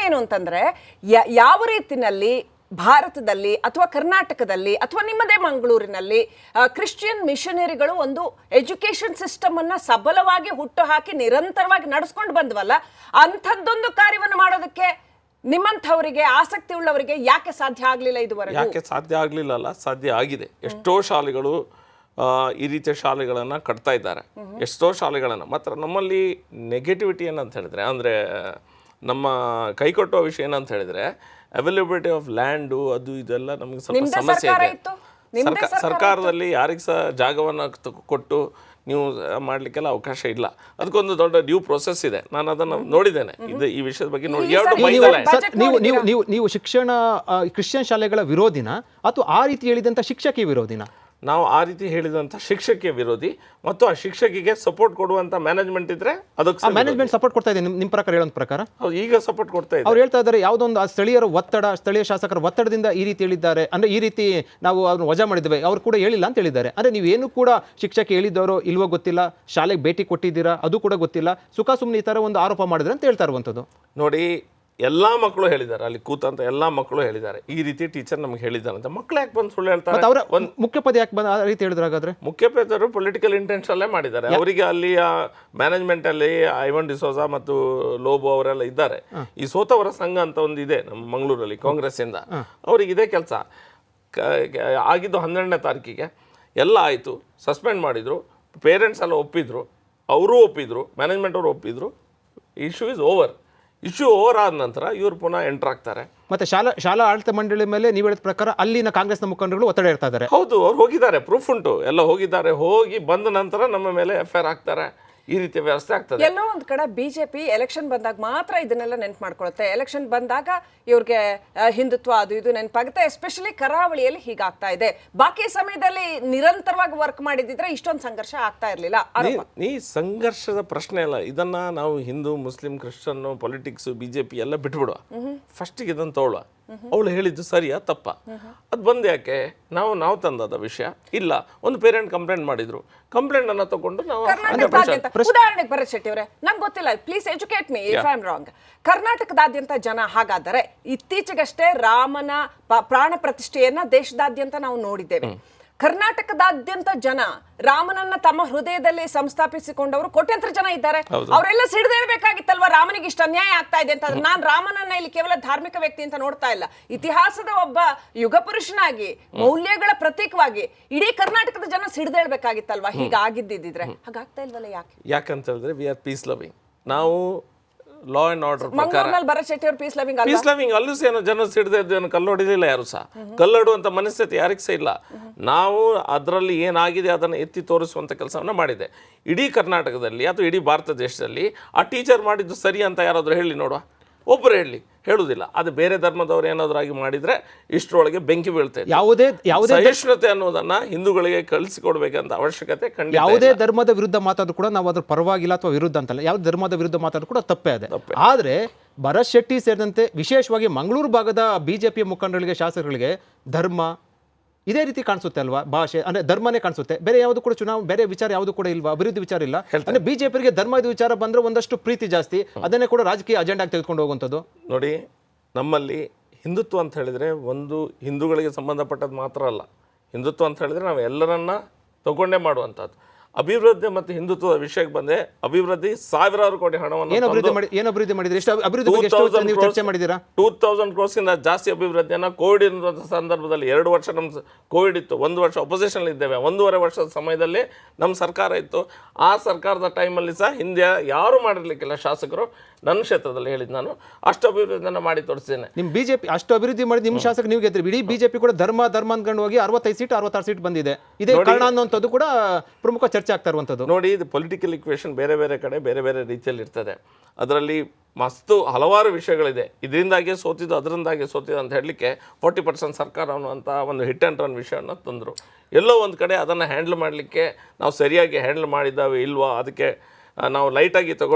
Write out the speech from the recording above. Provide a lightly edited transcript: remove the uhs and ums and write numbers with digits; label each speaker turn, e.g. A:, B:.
A: ಏನು ಅಂತಂದ್ರೆ ಯಾವ ರೀತಿನಲ್ಲಿ ಭಾರತದಲ್ಲಿ ಅಥವಾ ಕರ್ನಾಟಕದಲ್ಲಿ ಅಥವಾ ನಿಮ್ಮದೇ ಮಂಗಳೂರಿನಲ್ಲಿ ಕ್ರಿಶ್ಚಿಯನ್ ಮಿಷನರಿಗಳು ಒಂದು ಎಜುಕೇಶನ್ ಸಿಸ್ಟಮ್ ಅನ್ನ ಸಬಲವಾಗಿ ಹುಟ್ಟು ಹಾಕಿ ನಿರಂತರವಾಗಿ ನಡೆಸ್ಕೊಂಡು ಬಂದ್ವಲ್ಲ, ಅಂಥದ್ದೊಂದು ಕಾರ್ಯವನ್ನು ಮಾಡೋದಕ್ಕೆ ನಿಮ್ಮಂಥವರಿಗೆ ಆಸಕ್ತಿ ಉಳ್ಳವರಿಗೆ ಯಾಕೆ ಸಾಧ್ಯ ಆಗಲಿಲ್ಲ ಇದುವರೆಗೆ?
B: ಯಾಕೆ ಸಾಧ್ಯ ಆಗಲಿಲ್ಲ? ಸಾಧ್ಯ ಆಗಿದೆ. ಎಷ್ಟೋ ಶಾಲೆಗಳು ಈ ರೀತಿಯ ಶಾಲೆಗಳನ್ನು ಕಟ್ತಾ ಇದ್ದಾರೆ, ಎಷ್ಟೋ ಶಾಲೆಗಳನ್ನು. ಮಾತ್ರ ನಮ್ಮಲ್ಲಿ ನೆಗೆಟಿವಿಟಿ ಏನಂತ ಹೇಳಿದ್ರೆ, ಅಂದರೆ ನಮ್ಮ ಕೈಕೊಟ್ಟುವ ವಿಷಯ ಏನಂತ ಹೇಳಿದ್ರೆ ಅವೈಲಬಿಲಿಟಿ ಆಫ್ ಲ್ಯಾಂಡು ಅದು ಇದೆಲ್ಲ ನಮಗೆ ಸ್ವಲ್ಪ ಸಮಸ್ಯೆ ಇದೆ. ಸರ್ಕಾರದಲ್ಲಿ ಯಾರಿಗೆ ಸಹ ಜಾಗವನ್ನು ಕೊಟ್ಟು ನೀವು ಮಾಡಲಿಕ್ಕೆಲ್ಲ ಅವಕಾಶ ಇಲ್ಲ. ಅದಕ್ಕೊಂದು ದೊಡ್ಡ ಡ್ಯೂ ಪ್ರೊಸೆಸ್ ಇದೆ. ನಾನು ಅದನ್ನು ನೋಡಿದ್ದೇನೆ. ಇದು ಈ ವಿಷಯದ ಬಗ್ಗೆ ನೋಡಿ.
C: ನೀವು ಶಿಕ್ಷಣ ಕ್ರಿಶ್ಚಿಯನ್ ಶಾಲೆಗಳ ವಿರೋಧಿನ ಅಥವಾ ಆ ರೀತಿ ಹೇಳಿದಂಥ ಶಿಕ್ಷಕಿ ವಿರೋಧಿನ?
B: ನಾವು ಆ ರೀತಿ ಹೇಳಿದಂಥ ಶಿಕ್ಷಕಿಯ ವಿರೋಧಿ, ಮತ್ತು ಆ ಶಿಕ್ಷಕಿಗೆ ಸಪೋರ್ಟ್ ಕೊಡುವಂತ ಮ್ಯಾನೇಜ್ಮೆಂಟ್ ಇದ್ರೆ ಅದಕ್ಕೆ
C: ಮ್ಯಾನೇಜ್ಮೆಂಟ್ ಸಪೋರ್ಟ್ ಕೊಡ್ತಾ ಇದೆ ನಿಮ್ಮ ಪ್ರಕಾರ? ಹೇಳೋ ಪ್ರಕಾರ
B: ಈಗ ಸಪೋರ್ಟ್ ಕೊಡ್ತಾ ಇದೆ.
C: ಅವ್ರು ಹೇಳ್ತಾ ಇದ್ದಾರೆ ಯಾವುದೊಂದು ಸ್ಥಳೀಯರ ಒತ್ತಡ, ಸ್ಥಳೀಯ ಶಾಸಕರ ಒತ್ತಡದಿಂದ ಈ ರೀತಿ ಹೇಳಿದ್ದಾರೆ, ಅಂದ್ರೆ ಈ ರೀತಿ ನಾವು ಅವ್ರನ್ನ ವಜಾ ಮಾಡಿದ್ದೇವೆ, ಅವ್ರು ಕೂಡ ಹೇಳಿಲ್ಲ ಅಂತ ಹೇಳಿದ್ದಾರೆ. ಅಂದ್ರೆ ನೀವೇನು ಕೂಡ ಶಿಕ್ಷಕಿ ಹೇಳಿದವರು ಇಲ್ವೋ ಗೊತ್ತಿಲ್ಲ, ಶಾಲೆಗೆ ಭೇಟಿ ಕೊಟ್ಟಿದ್ದೀರಾ ಅದು ಕೂಡ ಗೊತ್ತಿಲ್ಲ, ಸುಖ ಸುಮ್ಮನೆ ಈ ತರ ಒಂದು ಆರೋಪ ಮಾಡಿದ್ರೆ ಅಂತ ಹೇಳ್ತಾ ಇರುವಂಥದ್ದು.
B: ನೋಡಿ, ಎಲ್ಲಾ ಮಕ್ಕಳು ಹೇಳಿದ್ದಾರೆ, ಅಲ್ಲಿ ಕೂತಂತ ಎಲ್ಲಾ ಮಕ್ಕಳು ಹೇಳಿದ್ದಾರೆ ಈ ರೀತಿ ಟೀಚರ್ ನಮ್ಗೆ ಹೇಳಿದ್ದಾರೆ ಅಂತ. ಮಕ್ಕಳು ಯಾಕೆ ಬಂದು ಸುಳ್ಳು ಹೇಳ್ತಾರೆ?
C: ಅವರ ಮುಖ್ಯೋಪಾಧ್ಯಾಯ ಯಾಕೆ ಬಂದು ಆ ರೀತಿ ಹೇಳಿದ್ರು? ಹಾಗಾದ್ರೆ
B: ಮುಖ್ಯೋಪಾಧ್ಯಾಯರು ಪೊಲಿಟಿಕಲ್ ಇಂಟೆನ್ಷನ್ ಅಲ್ಲೇ ಮಾಡಿದ್ದಾರೆ. ಅವರಿಗೆ ಅಲ್ಲಿ ಮ್ಯಾನೇಜ್ಮೆಂಟ್ ಅಲ್ಲಿ ಐವನ್ ಡಿಸೋಜಾ ಮತ್ತು ಲೋಬೋ ಅವರೆಲ್ಲ ಇದ್ದಾರೆ. ಈ ಸೋತವರ ಸಂಘ ಅಂತ ಒಂದು ಇದೆ ನಮ್ಮ ಮಂಗಳೂರಲ್ಲಿ ಕಾಂಗ್ರೆಸ್ ಇಂದ. ಅವ್ರಿಗೆ ಇದೇ ಕೆಲಸ ಆಗಿದ್ದು 12ನೇ ತಾರೀಕಿಗೆ ಎಲ್ಲ ಆಯಿತು, ಸಸ್ಪೆಂಡ್ ಮಾಡಿದ್ರು, ಪೇರೆಂಟ್ಸ್ ಎಲ್ಲ ಒಪ್ಪಿದ್ರು, ಅವರು ಒಪ್ಪಿದ್ರು, ಮ್ಯಾನೇಜ್ಮೆಂಟ್ ಅವರು ಒಪ್ಪಿದ್ರು. Issue is over. Issue over ಆದ ನಂತರ ಇವರು ಪುನಃ ಎಂಟರ್ ಆಗ್ತಾರೆ.
C: ಮತ್ತೆ ಶಾಲಾ ಆಡಳಿತ ಮಂಡಳಿ ಮೇಲೆ ನೀವು ಹೇಳಿದ ಪ್ರಕಾರ ಅಲ್ಲಿನ ಕಾಂಗ್ರೆಸ್ನ ಮುಖಂಡರುಗಳು ಒತ್ತಡ ಇರ್ತಾ ಇದ್ದಾರೆ.
B: ಹೌದು, ಅವ್ರು ಹೋಗಿದ್ದಾರೆ, ಪ್ರೂಫ್ ಉಂಟು, ಎಲ್ಲ ಹೋಗಿದ್ದಾರೆ. ಹೋಗಿ ಬಂದ ನಂತರ ನಮ್ಮ ಮೇಲೆ FIR ಹಾಕ್ತಾರೆ. ಈ ರೀತಿಯ ವ್ಯವಸ್ಥೆ ಆಗ್ತದೆ.
A: ಎಲ್ಲೋ ಒಂದ್ ಕಡೆ ಬಿಜೆಪಿ ಎಲೆಕ್ಷನ್ ಬಂದಾಗ ಮಾತ್ರ ಇದನ್ನೆಲ್ಲ ನೆನ್ಪು ಮಾಡ್ಕೊಳುತ್ತೆ. ಎಲೆಕ್ಷನ್ ಬಂದಾಗ ಇವ್ರಿಗೆ ಹಿಂದುತ್ವ ಅದು ಇದು ನೆನಪಾಗುತ್ತೆ. ಎಸ್ಪೆಷಲಿ ಕರಾವಳಿಯಲ್ಲಿ ಹೀಗಾಗ್ತಾ ಇದೆ. ಬಾಕಿ ಸಮಯದಲ್ಲಿ ನಿರಂತರವಾಗಿ ವರ್ಕ್ ಮಾಡಿದಿದ್ರೆ ಇಷ್ಟೊಂದು ಸಂಘರ್ಷ ಆಗ್ತಾ ಇರ್ಲಿಲ್ಲ.
B: ಈ ಸಂಘರ್ಷದ ಪ್ರಶ್ನೆ ಅಲ್ಲ. ಇದನ್ನ ನಾವು Hindu, Muslim, Christian, politics, BJP ಎಲ್ಲ ಬಿಟ್ಬಿಡುವ. ಫಸ್ಟಿಗೆ ಇದನ್ನು ತಗೊಳ್ಳುವ. ಅವಳು ಹೇಳಿದ್ದು ಸರಿಯಾ ತಪ್ಪ? ಅದು ಬಂದು ಯಾಕೆ ನಾವು ತಂದದ ವಿಷಯ ಇಲ್ಲ. ಒಂದು ಪೇರೆಂಟ್ ಕಂಪ್ಲೇಂಟ್ ಮಾಡಿದ್ರು, ಕಂಪ್ಲೇಂಟ್ ಅನ್ನ ತಗೊಂಡು ನಾವು
A: ಉದಾಹರಣೆಗೆ ಭರತ್ ಶೆಟ್ಟಿ ಅವರೇ, ನಂಗೆ ಗೊತ್ತಿಲ್ಲ, please educate me if I am wrong. ಕರ್ನಾಟಕದಾದ್ಯಂತ ಜನ ಹಾಗಾದರೆ ಇತ್ತೀಚೆಗಷ್ಟೇ ರಾಮನ ಪ್ರಾಣ ಪ್ರತಿಷ್ಠೆಯನ್ನ ದೇಶದಾದ್ಯಂತ ನಾವು ನೋಡಿದ್ದೇವೆ. ಕರ್ನಾಟಕದಾದ್ಯಂತ ಜನ ರಾಮನನ್ನ ತಮ್ಮ ಹೃದಯದಲ್ಲಿ ಸಂಸ್ಥಾಪಿಸಿಕೊಂಡವರು ಕೋಟ್ಯಾಂತರ ಜನ ಇದ್ದಾರೆ. ಅವರೆಲ್ಲ ಸಿಡಿದೇಳ್ಬೇಕಾಗಿತ್ತಲ್ವಾ ರಾಮನಿಗೆ ಇಷ್ಟ ಅನ್ಯಾಯ ಆಗ್ತಾ ಇದೆ ಅಂತ. ನಾನು ರಾಮನನ್ನ ಇಲ್ಲಿ ಕೇವಲ ಧಾರ್ಮಿಕ ವ್ಯಕ್ತಿ ಅಂತ ನೋಡ್ತಾ ಇಲ್ಲ, ಇತಿಹಾಸದ ಒಬ್ಬ ಯುಗ ಪುರುಷನಾಗಿ, ಮೌಲ್ಯಗಳ ಪ್ರತೀಕವಾಗಿ ಇಡೀ ಕರ್ನಾಟಕದ ಜನ ಸಿಡಿದೇಳ್ಬೇಕಾಗಿತ್ತಲ್ವಾ ಹೀಗಾಗಿದ್ದಿದ್ರೆ? ಹಾಗಾಗ್ತಾ ಇಲ್ವಲ್ಲ
B: ಯಾಕಂತ ಹೇಳಿದ್ರೆ ವಿ ಆರ್ ಪೀಸ್ ಲವಿಂಗ್. ನಾವು ಲಾ ಅಂಡ್ ಆರ್ಡರ್ ಪ್ರಕಾರ
A: ಭರತ್ ಶೆಟ್ಟಿ ಅವರು ಪೀಸ್
B: ಲವಿಂಗ್ ಅಲ್ಲೂ ಸಹ ಜನ ಸಿಡಿದ ಕಲ್ಲು ಹೊಡಿಲಿಲ್ಲ ಯಾರು ಸಹ. ಕಲ್ಲೊಡುವಂತ ಮನಸ್ಥಿತಿ ಯಾರಿಗೂ ಸಹ ಇಲ್ಲ. ನಾವು ಅದರಲ್ಲಿ ಏನಾಗಿದೆ ಅದನ್ನು ಎತ್ತಿ ತೋರಿಸುವಂತ ಕೆಲಸವನ್ನ ಮಾಡಿದೆ. ಇಡೀ ಕರ್ನಾಟಕದಲ್ಲಿ ಅಥವಾ ಇಡೀ ಭಾರತ ದೇಶದಲ್ಲಿ ಆ ಟೀಚರ್ ಮಾಡಿದ್ದು ಸರಿ ಅಂತ ಯಾರಾದ್ರೂ ಹೇಳಿ ನೋಡುವ? ಒಬ್ಬರು ಹೇಳುವುದಿಲ್ಲ. ಅದು ಬೇರೆ ಧರ್ಮದವರು ಏನಾದ್ರೂ ಆಗಿ ಮಾಡಿದ್ರೆ ಇಷ್ಟರೊಳಗೆ ಬೆಂಕಿ ಬೀಳ್ತದೆ.
C: ಯಾವುದೇ
B: ಸಹಿಷ್ಣುತೆ ಅನ್ನೋದನ್ನ ಹಿಂದೂಗಳಿಗೆ ಕಳಿಸಿಕೊಡ್ಬೇಕಂತ ಅವಶ್ಯಕತೆ ಖಂಡಿತ.
C: ಯಾವುದೇ ಧರ್ಮದ ವಿರುದ್ಧ ಮಾತಾದ್ರು ಕೂಡ ನಾವು ಅದ್ರ ಪರವಾಗಿಲ್ಲ ಅಥವಾ ವಿರುದ್ಧ ಅಂತಲ್ಲ, ಯಾವ ಧರ್ಮದ ವಿರುದ್ಧ ಮಾತಾದ್ರು ಕೂಡ ತಪ್ಪೇ ಇದೆ. ಆದ್ರೆ ಭರತ್ ಶೆಟ್ಟಿ ಸೇರಿದಂತೆ ವಿಶೇಷವಾಗಿ ಮಂಗಳೂರು ಭಾಗದ ಬಿಜೆಪಿಯ ಮುಖಂಡರಿಗೆ, ಶಾಸಕರಿಗೆ ಧರ್ಮ ಇದೇ ರೀತಿ ಕಾಣಿಸುತ್ತೆ ಅಲ್ವಾ? ಭಾಷೆ ಅಂದ್ರೆ ಧರ್ಮನೇ ಕಾಣಿಸುತ್ತೆ. ಬೇರೆ ಯಾವುದು ಕೂಡ ಬೇರೆ ವಿಚಾರ ಯಾವುದು ಕೂಡ ಇಲ್ವಾ? ಅಭಿವೃದ್ಧಿ ವಿಚಾರ ಇಲ್ಲ. ಅಂದ್ರೆ ಬಿಜೆಪಿಗೆ ಧರ್ಮದ ವಿಚಾರ ಬಂದ್ರೆ ಒಂದಷ್ಟು ಪ್ರೀತಿ ಜಾಸ್ತಿ, ಅದನ್ನೇ ಕೂಡ ರಾಜಕೀಯ ಅಜೆಂಡಾಗಿ ತೆಗೆದುಕೊಂಡು ಹೋಗುವಂಥದ್ದು.
B: ನೋಡಿ, ನಮ್ಮಲ್ಲಿ ಹಿಂದುತ್ವ ಅಂತ ಹೇಳಿದ್ರೆ ಒಂದು ಹಿಂದೂಗಳಿಗೆ ಸಂಬಂಧಪಟ್ಟದ್ದು ಮಾತ್ರ ಅಲ್ಲ. ಹಿಂದುತ್ವ ಅಂತ ಹೇಳಿದ್ರೆ ನಾವು ಎಲ್ಲರನ್ನ ತಗೊಂಡೇ ಮಾಡುವಂಥದ್ದು. ಅಭಿವೃದ್ಧಿ ಮತ್ತು ಹಿಂದುತ್ವದ ವಿಷಯಕ್ಕೆ ಬಂದೆ, ಅಭಿವೃದ್ಧಿ ಸಾವಿರಾರು ಕೋಟಿ ಹಣವನ್ನು
C: 2000
B: crores ಇಂದ ಜಾಸ್ತಿ ಅಭಿವೃದ್ಧಿಯನ್ನು ಕೋವಿಡ್ ಇರುವಂಥ ಸಂದರ್ಭದಲ್ಲಿ 2 ವರ್ಷ ನಮ್ಮ ಕೋವಿಡ್ ಇತ್ತು, 1 ವರ್ಷ ಅಪೋಸಿಷನ್ ಇದ್ದೇವೆ, 1.5 ವರ್ಷದ ಸಮಯದಲ್ಲಿ ನಮ್ಮ ಸರ್ಕಾರ ಇತ್ತು. ಆ ಸರ್ಕಾರದ ಟೈಮಲ್ಲಿ ಸಹ ಹಿಂದೆ ಯಾರು ಮಾಡಿರ್ಲಿಕ್ಕಿಲ್ಲ ಶಾಸಕರು. ನನ್ನ ಕ್ಷೇತ್ರದಲ್ಲಿ ಹೇಳಿದ್ ನಾನು ಅಷ್ಟು ಅಭಿವೃದ್ಧಿಯನ್ನು ಮಾಡಿ ತೋರಿಸ್ತೇನೆ.
C: ನಿಮ್ಮ ಬಿಜೆಪಿ ಅಷ್ಟು ಅಭಿವೃದ್ಧಿ ಮಾಡಿ ನಿಮ್ಮ ಶಾಸಕ ನೀವು ಗೆದ್ರಿ. ಇಡೀ ಬಿಜೆಪಿ ಕೂಡ ಧರ್ಮ ಅಂದ್ಕೊಂಡು ಹೋಗಿ 65 ಸೀಟ್ 66 ಸೀಟ್ ಬಂದಿದೆ. ಇದೇ ಕಾರಣ ಅನ್ನುವಂಥದ್ದು ಕೂಡ ಪ್ರಮುಖ ಚರ್ಚೆ ಆಗ್ತಾ ಇರುವಂಥದ್ದು.
B: ನೋಡಿ, ಇದು ಪೊಲಿಟಿಕಲ್ ಇಕ್ವೇಷನ್ ಬೇರೆ ಬೇರೆ ಕಡೆ ಬೇರೆ ಬೇರೆ ರೀತಿಯಲ್ಲಿ ಇರ್ತದೆ. ಅದರಲ್ಲಿ ಮಸ್ತು ಹಲವಾರು ವಿಷಯಗಳಿದೆ. ಇದರಿಂದಾಗಿ ಸೋತಿದ್ದು ಅದರಿಂದಾಗಿ ಸೋತಿದ್ದು ಅಂತ ಹೇಳಲಿಕ್ಕೆ 40% ಸರ್ಕಾರ ಅನ್ನುವಂಥ ಒಂದು ಹಿಟ್ ಆ್ಯಂಡ್ ರನ್ ವಿಷಯವನ್ನು ತಂದರು. ಎಲ್ಲೋ ಒಂದು ಕಡೆ ಅದನ್ನು ಹ್ಯಾಂಡಲ್ ಮಾಡಲಿಕ್ಕೆ ನಾವು ಸರಿಯಾಗಿ ಹ್ಯಾಂಡಲ್ ಮಾಡಿದ್ದಾವೆ ಇಲ್ವಾ, ಅದಕ್ಕೆ ನಾವು ಲೈಟಾಗಿ ತಗೊಂಡು